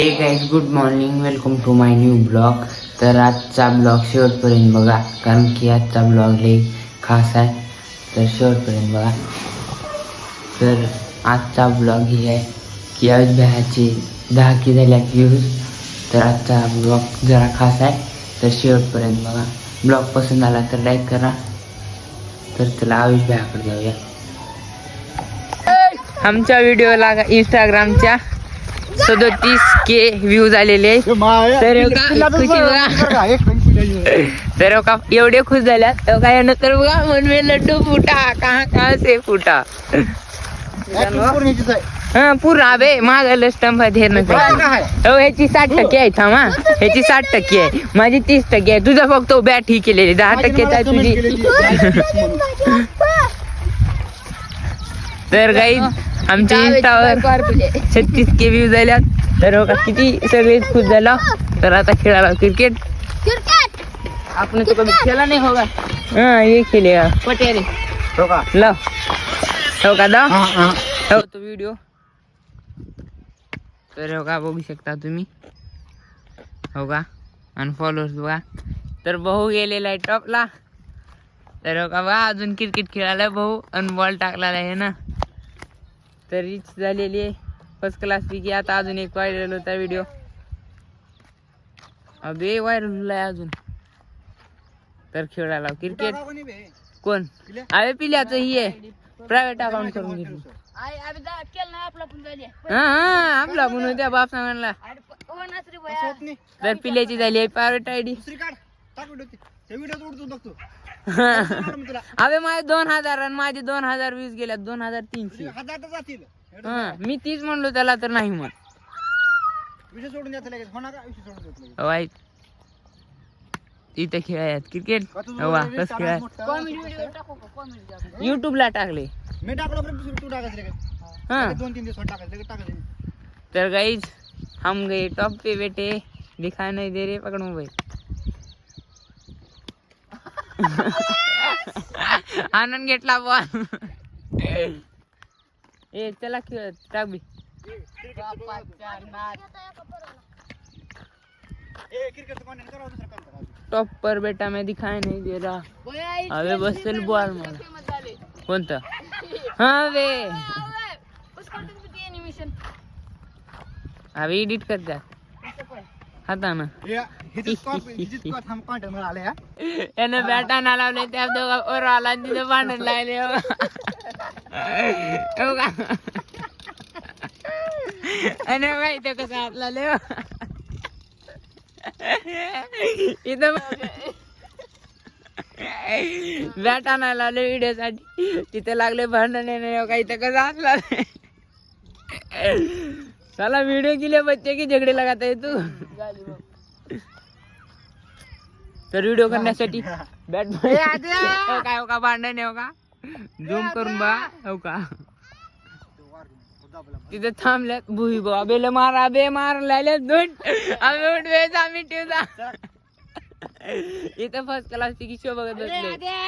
हे guys good morning, welcome to my new blog. तर आजचा ब्लॉग शेवटपर्यंत बघा, कारण की आजचा ब्लॉग लई खास आहे. तर शेवटपर्यंत बघा. तर आजचा ब्लॉग ही आहे की अयोध्याची 10K झाल्या व्ह्यूज. तर आजचा ब्लॉग जरा खास आहे, तर शेवटपर्यंत बघा. ब्लॉग पसंत आला तर लाईक करा. तर चला अयोध्याकडे जाऊया. आमच्या व्हिडिओला इंस्टाग्रामच्या 37K व्ह्यूज आलेले. तर का एवढे खुश झाल्यात काय नंतर बघा मनवे लड्डू फुटा कहा से फुटा. हा पूर्ण अबे मागायला स्टंप आहे ह्याची 60% आहे. थांबा, ह्याची 60% आहे, माझी 30% आहे. तुझा फक्त बॅट ही केलेली 10% आहे तुझी. तर काही आमच्या इंस्टावर 36K व्ह्यूज झाल्यात. तर बघा किती सगळे खुश झाला. तर आता खेळायला क्रिकेट. आपण तो कभी खेळा नाही होगा. हाँ ये खेलेगा पटेरे लो हो का दा हो तो व्हिडिओ. तर हो का बघू शकता तुम्ही हो का. आणि फॉलोअर्स बघा. तर भाऊ गेलेला आहे टॉपला. तर हो का बघा अजून क्रिकेट खेळायला भाऊ आणि बॉल टाकलेला आहे ना. तर रीच झालेली आहे फर्स्ट क्लास पैकी. आता अजून एक व्हायरल होता व्हिडिओ. अबे व्हायरल झालाय अजून. तर खेळायला क्रिकेट कोण अरे पिल्याचं ही आहे प्रायव्हेट अकाउंट करून घेतलं. हा आपला म्हणून त्या बाप सांगायला. तर पिल्याची झाली आहे प्रायव्हेट आयडी. अबे माझे 2000 आणि माझे 2020 गेल्यात 2300. हा मी तीच म्हणलो त्याला तर नाही म्हण. इथे खेळायत क्रिकेट हवा कस खेळाय. युट्यूबला टाकले मी हाँ. तर गाइज हम गए टॉप पे बेटे, दिखाई नहीं दे रहे, पकड़ मोबाइल. आनंद घेतला बॉल. ए चला खेळ टाक. टॉप पर बेटा मैं दिखाई नहीं दे रहा. अबे बसेल बॉल मला कोणता. हाँ वे अभी एडिट कर द्या हाता ना. यानं बॅटा ना लावले त्या दोघा और आला तिथे भांडण लागले. आणि माहिती कसं हातला लेव इथं बॅट आणायला आले व्हिडिओ साठी. तिथे लागले भांडण का इथं कसं असला. साला व्हिडिओ के लिए बच्चे की झगडे लगाता है तू. तर व्हिडिओ करण्यासाठी बॅट काय हो का भांडण हो का झूम करून बा हो का. तिथे थांबल्यात भुई बा बेल मारा बे मार लायले दोन आम्ही उठवायचं आम्ही ठेवता. इथं फर्स्ट क्लास ची शो बघत बसले.